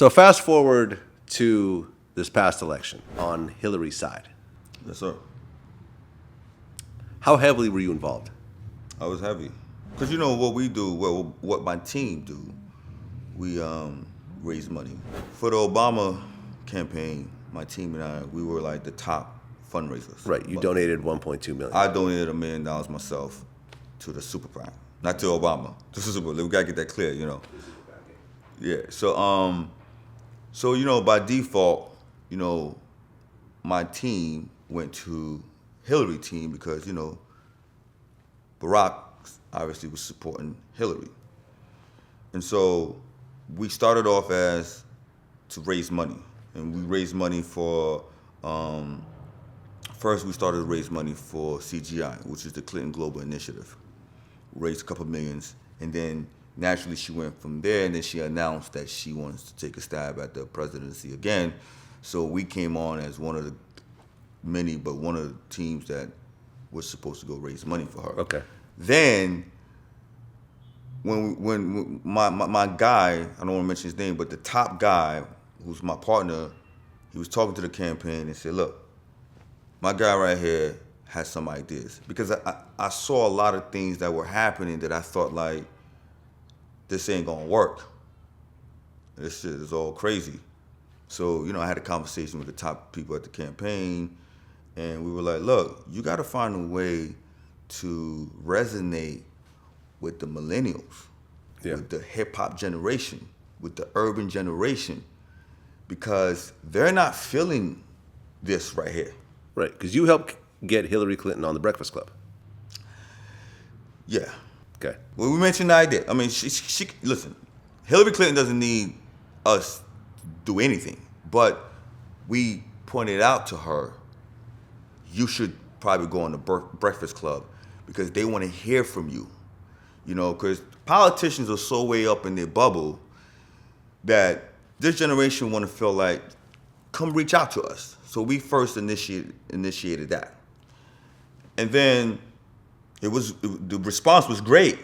So fast forward to this past election on Hillary's side. Yes, sir. How heavily were you involved? I was heavy. Because you know what we do, what my team do, we raise money. For the Obama campaign, my team and I, we were like the top fundraisers. Right, you donated $1.2 million. I donated $1 million myself to the super PAC, not to Obama. This is we gotta get that clear, you know. Yeah. So you know, by default, you know, my team went to Hillary team because you know, Barack obviously was supporting Hillary, and so we started off as to raise money, and we raised money for. First, we started to raise money for CGI, which is the Clinton Global Initiative. We raised a couple millions, and then naturally she went from there, and then she announced that she wants to take a stab at the presidency again. So we came on as one of the many, but one of the teams that was supposed to go raise money for her. Okay. Then, when my guy, I don't want to mention his name, but the top guy, who's my partner, he was talking to the campaign and said, look, my guy right here has some ideas. Because I saw a lot of things that were happening that I thought like, this ain't gonna work. This shit is all crazy. So, you know, I had a conversation with the top people at the campaign, and we were like, look, you gotta find a way to resonate with the millennials, with the hip hop generation, with the urban generation, because they're not feeling this right here. Right, because you helped get Hillary Clinton on the Breakfast Club. Yeah. Okay. Well, we mentioned the idea. I mean, she listen, Hillary Clinton doesn't need us to do anything, but we pointed out to her, you should probably go on the Breakfast Club because they want to hear from you. You know, because politicians are so way up in their bubble that this generation want to feel like, come reach out to us. So we first initiated that. And then the response was great.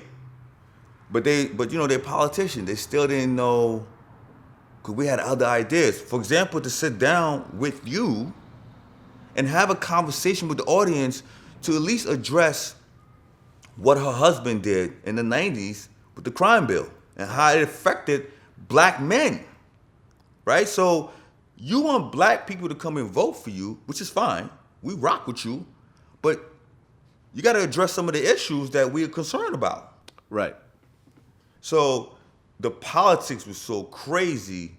But you know, they're politicians. They still didn't know, because we had other ideas. For example, to sit down with you and have a conversation with the audience to at least address what her husband did in the 90s with the crime bill and how it affected black men, right? So you want black people to come and vote for you, which is fine. We rock with you, but you got to address some of the issues that we are concerned about. Right. So the politics was so crazy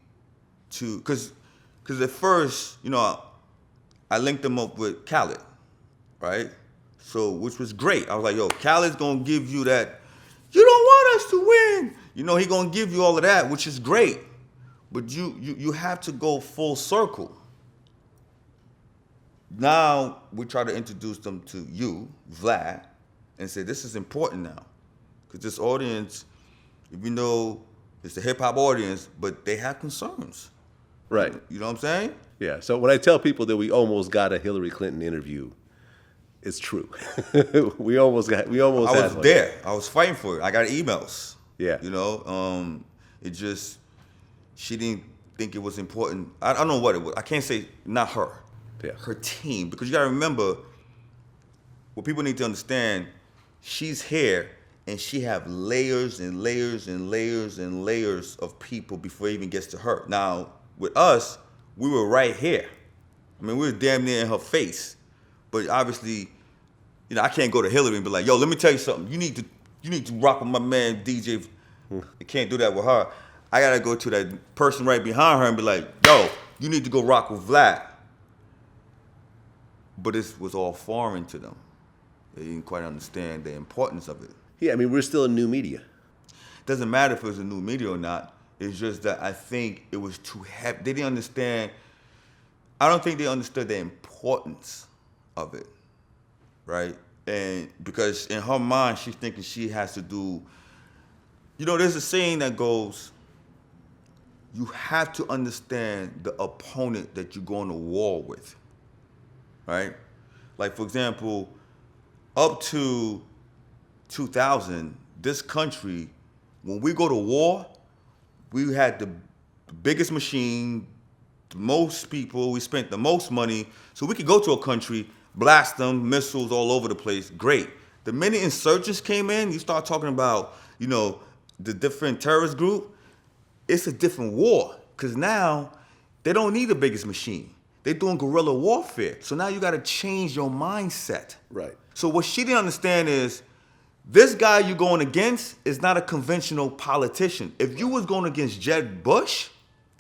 because at first, you know, I linked them up with Khaled, right? So, which was great. I was like, yo, Khaled's gonna give you that, you don't want us to win. You know, he gonna give you all of that, which is great. But you have to go full circle. Now we try to introduce them to you, Vlad, and say this is important now. Because this audience, even though it's a hip hop audience, but they have concerns. Right. You know what I'm saying? Yeah. So when I tell people that we almost got a Hillary Clinton interview, it's true. we almost had was one. there. I was fighting for it. I got emails. Yeah. You know, it just, she didn't think it was important. I don't know what it was. I can't say not her. Yeah. Her team. Because you got to remember, what people need to understand, she's here and she have layers and layers and layers and layers of people before it even gets to her. Now, with us, we were right here. I mean, we were damn near in her face. But obviously, you know, I can't go to Hillary and be like, yo, let me tell you something. You need to rock with my man DJ. I can't do that with her. I gotta go to that person right behind her and be like, yo, you need to go rock with Vlad. But it was all foreign to them. They didn't quite understand the importance of it. Yeah, I mean, we're still in new media. Doesn't matter if it was a new media or not. It's just that I think it was too heavy. They didn't understand. I don't think they understood the importance of it, right? And because in her mind, she's thinking she has to do, you know, there's a saying that goes, you have to understand the opponent that you're going to war with, right? Like, for example, up to 2000, this country, when we go to war, we had the the biggest machine, the most people, we spent the most money, so we could go to a country, blast them, missiles all over the place, great. The minute insurgents came in, you start talking about, the different terrorist group, it's a different war. Because now, they don't need the biggest machine. They're doing guerrilla warfare. So now you got to change your mindset. Right. So what she didn't understand is, this guy you're going against is not a conventional politician. If you was going against Jeb Bush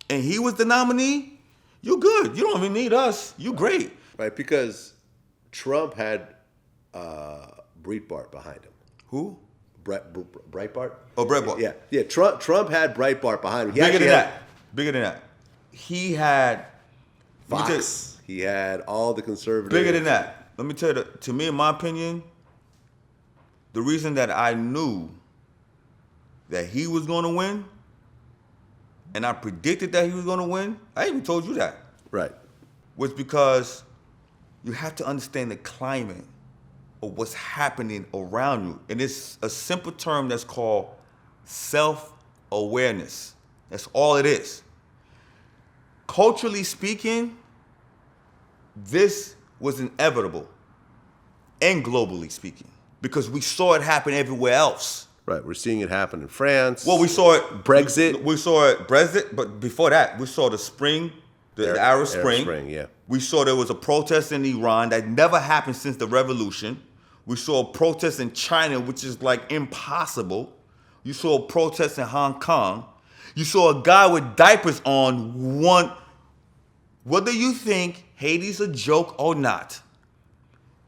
and he was the nominee, you're good. You don't even need us. You great. Right, because Trump had Breitbart behind him. Who? Breitbart? Oh, Breitbart. Yeah. Trump had Breitbart behind him. Bigger than that. He had Fox. He had all the conservatives. Bigger than that. Let me tell you, to me, in my opinion, the reason that I knew that he was going to win, and I predicted that he was going to win, I even told you that. Right. Was because you have to understand the climate of what's happening around you. And it's a simple term that's called self-awareness. That's all it is. Culturally speaking, this was inevitable, and globally speaking, because we saw it happen everywhere else. Right, we're seeing it happen in France. Well, we saw it. Brexit. We saw it Brexit, but before that, we saw the spring, the Arab Spring. Yeah. We saw there was a protest in Iran that never happened since the revolution. We saw a protest in China, which is like impossible. You saw a protest in Hong Kong. You saw a guy with diapers on one. Whether you think Haiti's a joke or not,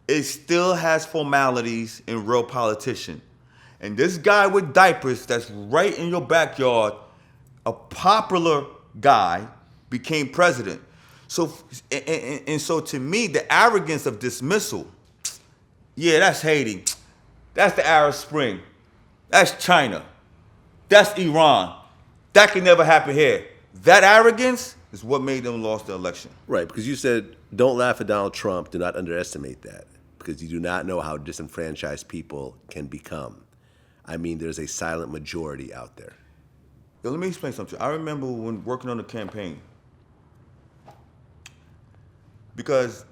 it still has formalities in real politician. And this guy with diapers that's right in your backyard, a popular guy, became president. So, and so to me, the arrogance of dismissal, yeah, that's Haiti. That's the Arab Spring. That's China. That's Iran. That can never happen here. That arrogance is what made them lose the election. Right, because you said, don't laugh at Donald Trump. Do not underestimate that, because you do not know how disenfranchised people can become. I mean, there's a silent majority out there. Yo, let me explain something. I remember when working on the campaign, because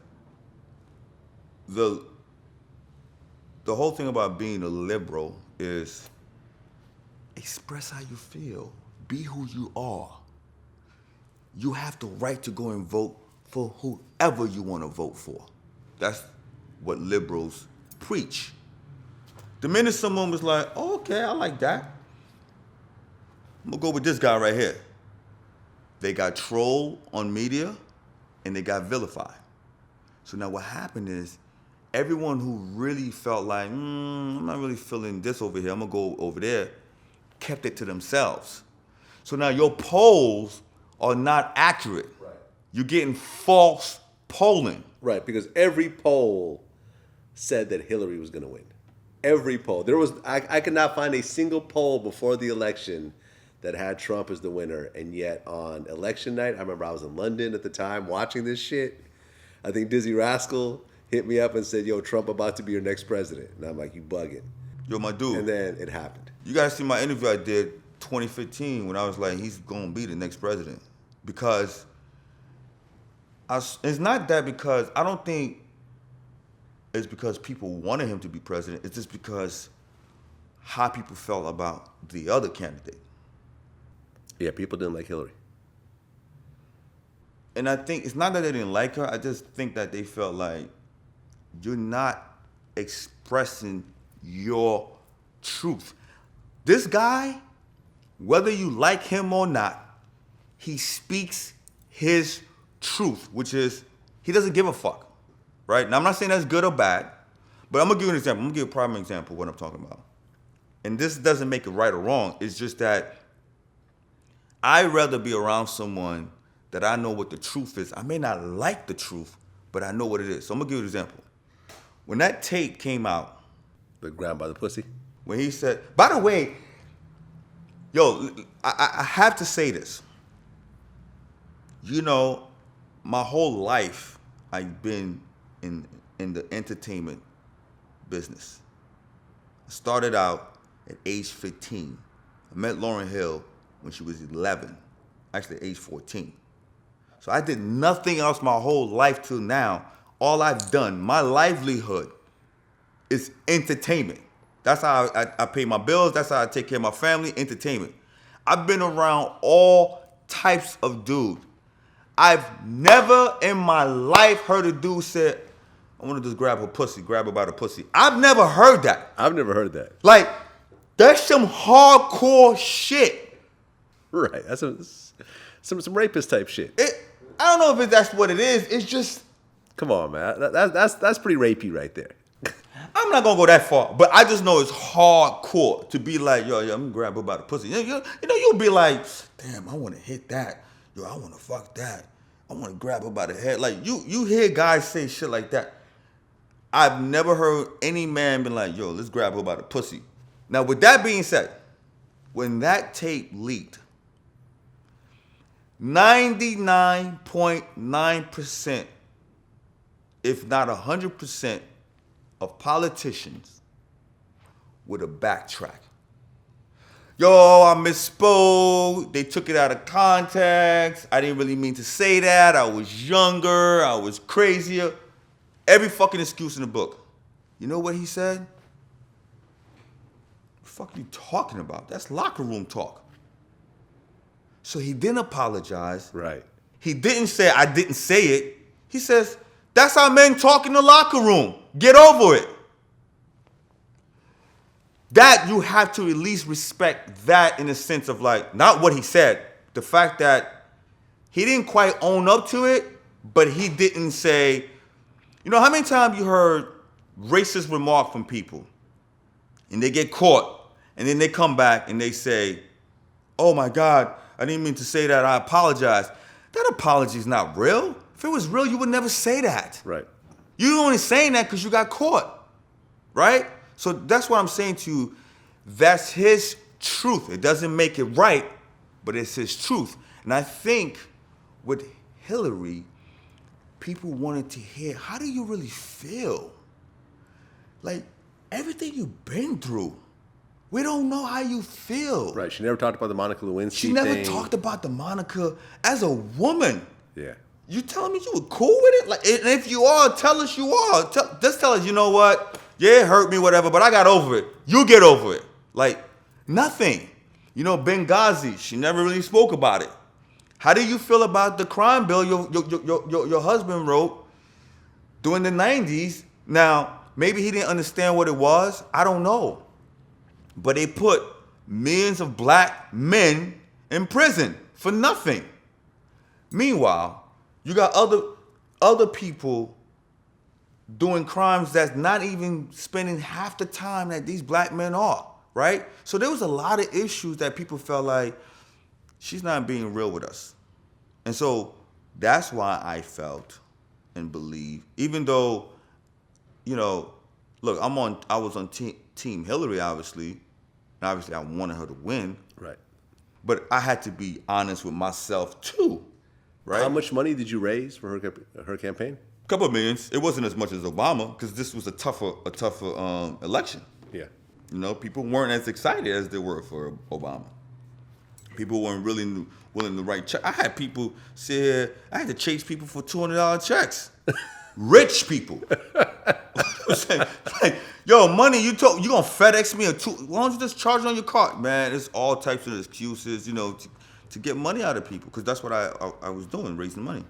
the whole thing about being a liberal is express how you feel. Be who you are. You have the right to go and vote for whoever you want to vote for. That's what liberals preach. The minute someone was like, oh, okay, I like that, I'm gonna go with this guy right here. They got trolled on media and they got vilified. So now what happened is everyone who really felt like, I'm not really feeling this over here, I'm gonna go over there, kept it to themselves. So now your polls are not accurate. Right. You're getting false polling. Right, because every poll said that Hillary was going to win. Every poll. I could not find a single poll before the election that had Trump as the winner. And yet on election night, I remember I was in London at the time watching this shit. I think Dizzy Rascal hit me up and said, yo, Trump about to be your next president. And I'm like, you bugging. Yo, my dude. And then it happened. You guys see my interview I did 2015 when I was like, he's going to be the next president. Because it's not that, because I don't think it's because people wanted him to be president. It's just because how people felt about the other candidate. Yeah, people didn't like Hillary. And I think it's not that they didn't like her. I just think that they felt like you're not expressing your truth. This guy, whether you like him or not, he speaks his truth, which is he doesn't give a fuck. Right? Now, I'm not saying that's good or bad, but I'm going to give you an example. I'm going to give a prime example of what I'm talking about. And this doesn't make it right or wrong. It's just that I'd rather be around someone that I know what the truth is. I may not like the truth, but I know what it is. So I'm going to give you an example. When that tape came out. The ground by the pussy? When he said, by the way, yo, I have to say this. You know, my whole life I've been in the entertainment business. I started out at age 15. I met Lauryn Hill when she was 11. actually age 14. So I did nothing else my whole life till now. All I've done, my livelihood is entertainment. That's how I pay my bills. That's how I take care of my family, entertainment. I've been around all types of dudes. I've never in my life heard a dude say, I want to just grab her pussy, grab her by the pussy. I've never heard that. I've never heard that. Like, that's some hardcore shit. Right. That's some rapist type shit. I don't know if that's what it is. It's just, come on, man. That's pretty rapey right there. I'm not gonna go that far, but I just know it's hardcore to be like, yo, I'm gonna grab her by the pussy. You'll be like, damn, I want to hit that. Yo, I want to fuck that. I want to grab her by the head. Like you hear guys say shit like that. I've never heard any man be like, yo, let's grab her by the pussy. Now, with that being said, when that tape leaked, 99.9%, if not 100%, of politicians would have backtracked. Yo, I misspoke. They took it out of context. I didn't really mean to say that. I was younger. I was crazier. Every fucking excuse in the book. You know what he said? What the fuck are you talking about? That's locker room talk. So he didn't apologize. Right. He didn't say, I didn't say it. He says, that's how men talk in the locker room. Get over it. That you have to at least respect that in the sense of like, not what he said, the fact that he didn't quite own up to it, but he didn't say, you know how many times you heard racist remark from people and they get caught and then they come back and they say, oh my God, I didn't mean to say that, I apologize. That apology is not real. If it was real, you would never say that. Right. You're only saying that because you got caught, right? So that's what I'm saying to you. That's his truth. It doesn't make it right, but it's his truth. And I think with Hillary, people wanted to hear, how do you really feel? Like, everything you've been through, we don't know how you feel. Right. She never talked about the Monica Lewinsky She never thing. talked about the Monica as a woman. Yeah. You telling me you were cool with it? Like, and if you are, tell us you are. Just tell us, you know what? Yeah, it hurt me, whatever, but I got over it. You get over it. Like, nothing. You know, Benghazi, she never really spoke about it. How do you feel about the crime bill your husband wrote during the 90s? Now, maybe he didn't understand what it was. I don't know. But they put millions of black men in prison for nothing. Meanwhile, you got other people doing crimes that's not even spending half the time that these black men are, right? So there was a lot of issues that people felt like she's not being real with us. And so that's why I felt and believe, even though, you know, look, I was on Team Hillary, obviously. And obviously I wanted her to win. Right. But I had to be honest with myself too. Right? How much money did you raise for her campaign? A couple of millions. It wasn't as much as Obama because this was a tougher election. Yeah. You know, people weren't as excited as they were for Obama. People weren't really willing to write checks. I had people sit here. I had to chase people for $200 checks. Rich people. Like, yo, money, you gonna FedEx me why don't you just charge it on your card? Man, it's all types of excuses, you know, to get money out of people because that's what I was doing, raising money.